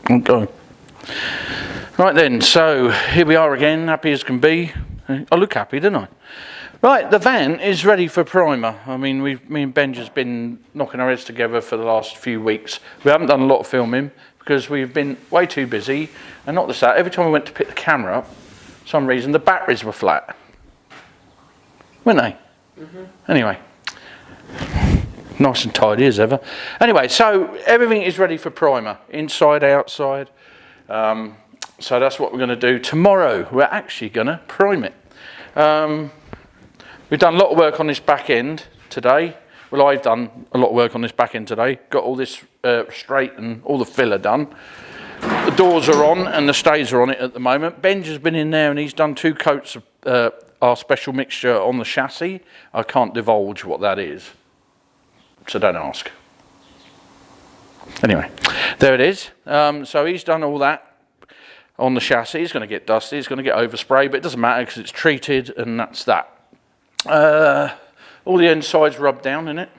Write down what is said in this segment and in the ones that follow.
Okay. Right then, so here we are again, happy as can be. I look happy, don't I? Right, the van is ready for primer. I mean, me and Benja's been knocking our heads together for the last few weeks. We haven't done a lot of filming because we've been way too busy. And not just that, every time we went to pick the camera up, for some reason the batteries were flat. Weren't they? Mm-hmm. Anyway. Nice and tidy as ever. Anyway, so everything is ready for primer, inside, outside. So that's what we're going to do tomorrow. We're actually going to prime it. We've done a lot of work on this back end today. Well, I've done a lot of work on this back end today. Got all this straight and all the filler done. The doors are on and the stays are on it at the moment. Benj has been in there and he's done 2 coats of our special mixture on the chassis. I can't divulge what that is, so don't ask. Anyway, there it is. So he's done all that on the chassis. It's going to get dusty, it's going to get overspray, but it doesn't matter because it's treated and that's that. All the insides rubbed down in it.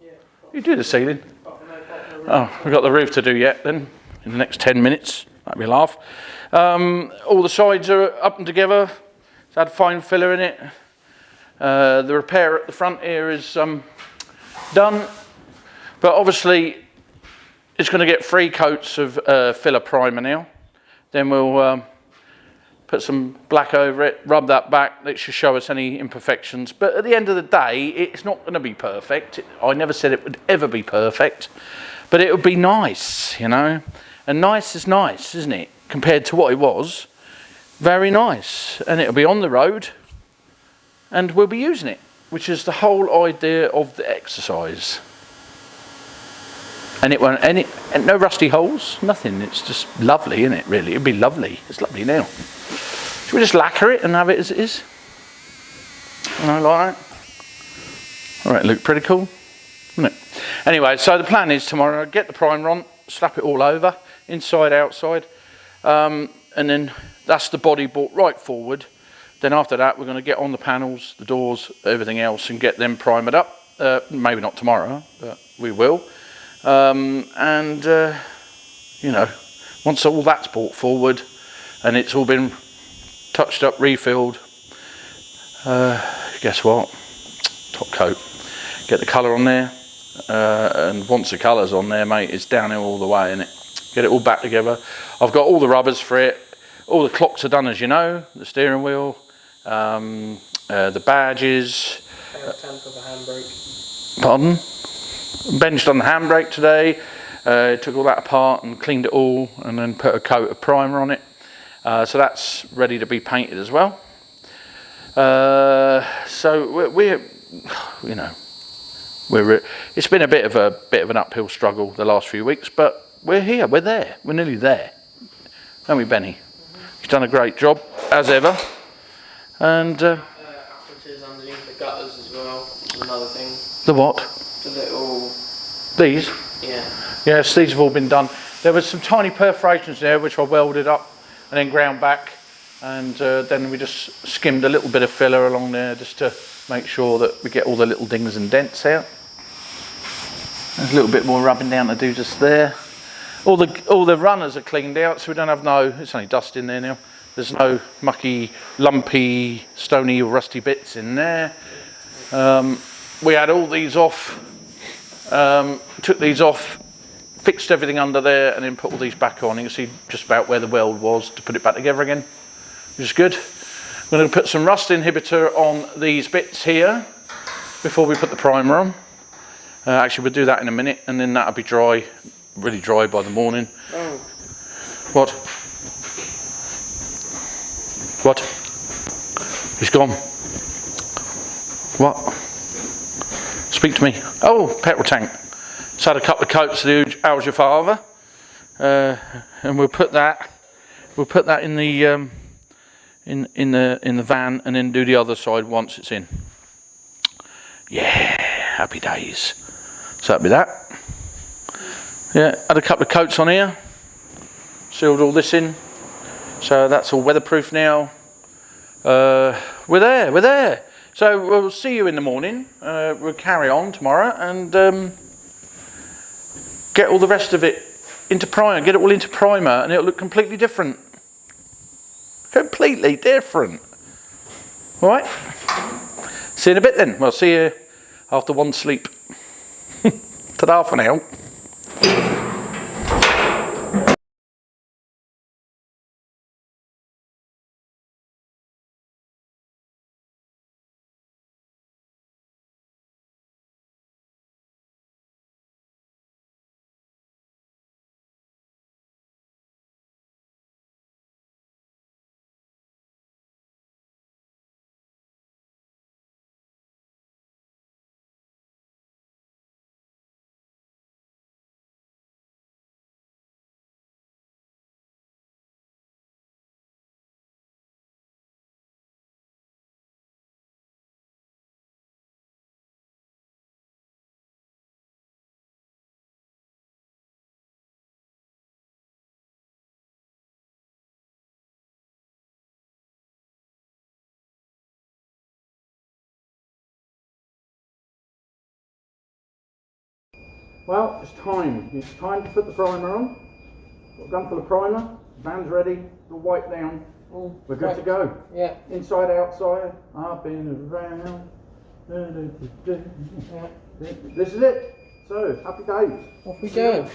Yeah, you do the ceiling. Oh, we've got the roof to do yet then, in the next 10 minutes. That'd be a laugh. All the sides are up and together. It's had fine filler in it. The repair at the front here is done. But obviously, it's going to get 3 coats of filler primer now. Then we'll put some black over it, rub that back. That should show us any imperfections. But at the end of the day, it's not going to be perfect. I never said it would ever be perfect. But it would be nice, you know. And nice is nice, isn't it? Compared to what it was. Very nice. And it'll be on the road. And we'll be using it. Which is the whole idea of the exercise. And it won't, and no rusty holes, nothing. It's just lovely, isn't it, really? It'd be lovely. It's lovely now. Should we just lacquer it and have it as it is? I like that. All right, look pretty cool, isn't it? Anyway, so the plan is tomorrow, get the primer on, slap it all over, inside, outside. And then that's the body brought right forward. Then after that, we're going to get on the panels, the doors, everything else, and get them primered up. Maybe not tomorrow, but we will. You know, once all that's brought forward and it's all been touched up, refilled, guess what? Top coat. Get the colour on there, and once the colour's on there, mate, it's downhill all the way, innit? Get it all back together. I've got all the rubbers for it. All the clocks are done, as you know. The steering wheel, the badges. Temp of the handbrake. Pardon? Ben's done the handbrake today. Took all that apart and cleaned it all, and then put a coat of primer on it. So that's ready to be painted as well. So we're you know, it's been a bit of an uphill struggle the last few weeks, but we're here. We're there. We're nearly there, aren't we, Benny? Mm-hmm. He's done a great job as ever. And applicators underneath the gutters as well. Is another thing. The what? The little. These? Yeah. Yes, these have all been done. There was some tiny perforations there which I welded up and then ground back, and then we just skimmed a little bit of filler along there just to make sure that we get all the little dings and dents out. There's a little bit more rubbing down to do just there. All the runners are cleaned out, so we don't have it's only dust in there now. There's no mucky, lumpy, stony or rusty bits in there. We had all these off. Took these off, fixed everything under there, and then put all these back on. You can see just about where the weld was to put it back together again, which is good. We're going to put some rust inhibitor on these bits here before we put the primer on. Actually, we'll do that in a minute, and then that'll be dry, really dry by the morning. Oh. What? What? He's gone. What? Speak to me. Oh, petrol tank. Just had a couple of coats of the How's Your Father, and we'll put that in the in the van, and then do the other side once it's in. Yeah, happy days. So that'll be that. Yeah, had a couple of coats on here. Sealed all this in, so that's all weatherproof now. We're there. So we'll see you in the morning. We'll carry on tomorrow and get all the rest of it into primer, get it all into primer, and it'll look completely different. Completely different. All right? See you in a bit then. Well, see you after one sleep. Ta-da for now. Well, it's time. It's time to put the primer on. Got a gun full of primer. Van's ready. The wipe down. We're good to go. Yeah. Inside, outside, up and around. Yeah. This is it. So, happy days. Off we go.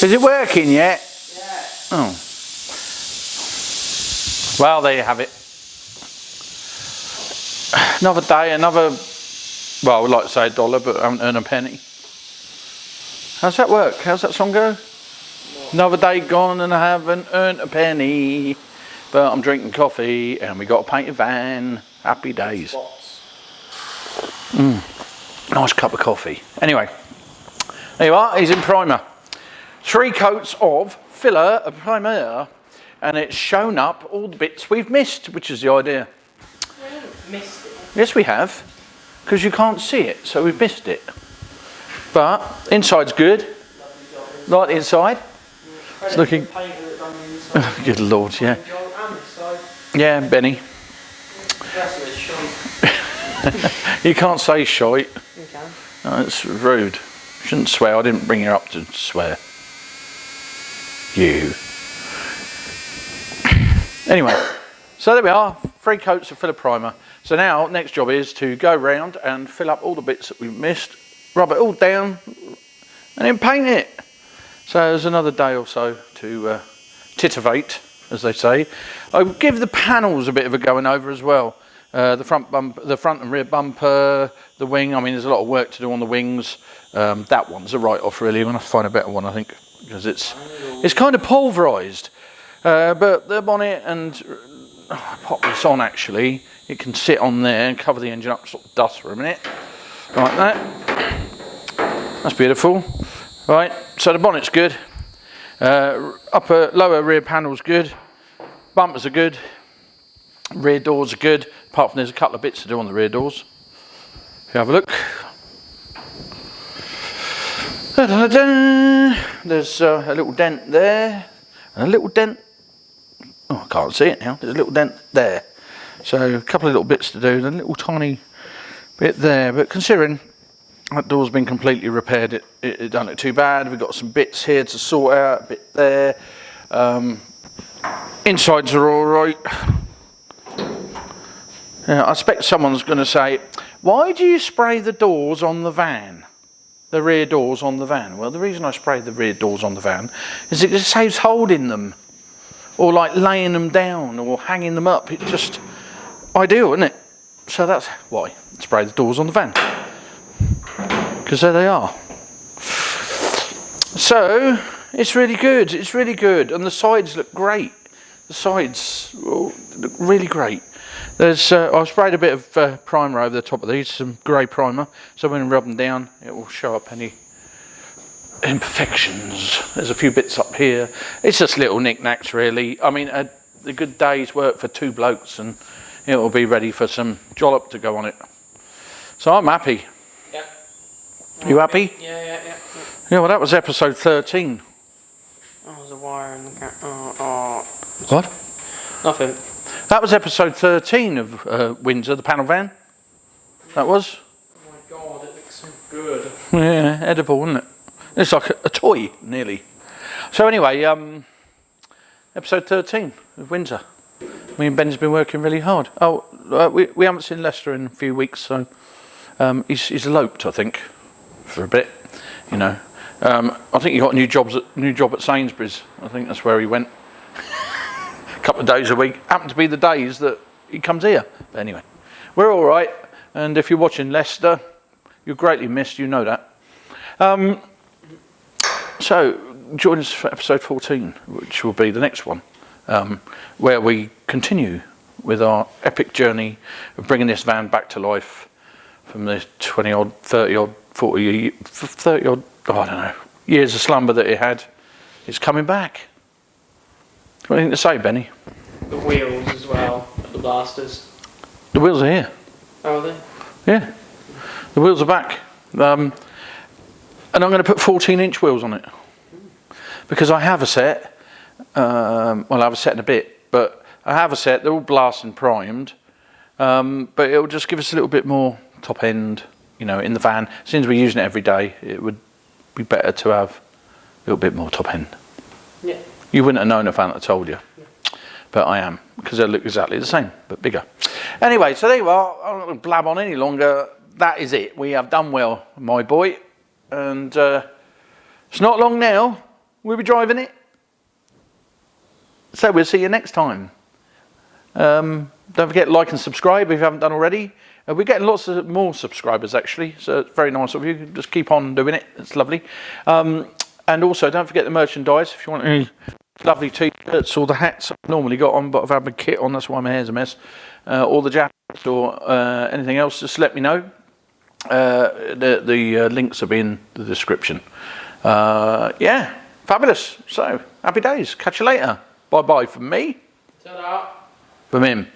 Is it working yet? Yeah. Oh. Well, there you have it. Another day, another, well, I would like to say $1, but I haven't earned a penny. How's that work? How's that song go? What? Another day gone and I haven't earned a penny. But I'm drinking coffee and we got a painted van. Happy days. Nice cup of coffee. Anyway, there you are. He's in primer. 3 coats of filler of primer. And it's shown up all the bits we've missed, which is the idea. We haven't missed it. Yes, we have. Because you can't see it, so we've missed it. But inside's good. Like the inside. It's looking. Good Lord, yeah. Yeah, Benny. You can't say shite. You can. No, it's rude. You shouldn't swear. I didn't bring you up to swear. You. Anyway, so there we are. 3 coats of filler primer. So now, next job is to go round and fill up all the bits that we've missed, rub it all down, and then paint it. So there's another day or so to titivate, as they say. I'll give the panels a bit of a going over as well. The front and rear bumper, the wing. I mean, there's a lot of work to do on the wings. That one's a write-off, really. I'm going to find a better one, I think, because it's kind of pulverised. But the bonnet and pop this on, actually. It can sit on there and cover the engine up, sort of dust for a minute, like that. That's beautiful. Right, so the bonnet's good. Lower rear panel's good. Bumpers are good. Rear doors are good. Apart from there's a couple of bits to do on the rear doors. If you have a look. There's a little dent there. And a little dent. Oh, I can't see it now. There's a little dent there. So a couple of little bits to do, and a little tiny bit there. But considering that door's been completely repaired, it don't look too bad. We've got some bits here to sort out, a bit there. Insides are all right. Yeah, I expect someone's going to say, why do you spray the doors on the van? The rear doors on the van? Well, the reason I spray the rear doors on the van is it just saves holding them. Or like laying them down or hanging them up. It's just ideal, isn't it? So that's why I spray the doors on the van. Because there they are. So it's really good. It's really good. And the sides look great. The sides look really great. There's I've sprayed a bit of primer over the top of these, some grey primer. So when I rub them down, it will show up any imperfections. There's a few bits up here. It's just little knick-knacks, really. I mean, a good day's work for 2 blokes and it will be ready for some jollop to go on it. So I'm happy. Yeah. You happy? Yeah. Yeah, well, that was episode 13. Oh, there's a wire in the car. Oh. What? Nothing. That was episode 13 of Windsor, the panel van. That was. Oh my God, it looks so good. Yeah, edible, isn't it? It's like a toy, nearly. So anyway, episode 13 of Windsor. Me and Ben's been working really hard. Oh, we haven't seen Lester in a few weeks, so he's eloped, I think, for a bit. You know, I think he got a new job at Sainsbury's. I think that's where he went. A couple of days a week. Happened to be the days that he comes here. But anyway, we're all right. And if you're watching Lester, you're greatly missed. You know that. So join us for episode 14, which will be the next one, where we continue with our epic journey of bringing this van back to life from the 20 odd, 30 odd, 40 odd, I don't know, years of slumber that it had. It's coming back. What do you think to say, Benny? The wheels as well, the blasters. The wheels are here. Oh, are they? Yeah, the wheels are back. And I'm going to put 14-inch wheels on it. Because I have a set. Well, I have a set in a bit, but I have a set. They're all blasting primed. But it'll just give us a little bit more top end, you know, in the van. Since we're using it every day, it would be better to have a little bit more top end. Yeah. You wouldn't have known if I hadn't told you. Yeah. But I am, because they look exactly the same, but bigger. Anyway, so there you are. I'm not going to blab on any longer. That is it. We have done well, my boy. And it's not long now. we'll be driving it. So we'll see you next time. Don't forget to like and subscribe if you haven't done already. We're getting lots of more subscribers actually, so it's very nice of you. Just keep on doing it, it's lovely. And also don't forget the merchandise if you want any lovely t-shirts or the hats I've normally got on, but I've had my kit on, that's why my hair's a mess. Or the jackets or anything else, just let me know. The links will be in the description. Yeah, fabulous. So, happy days. Catch you later. Bye-bye from me. Ta-da. From him.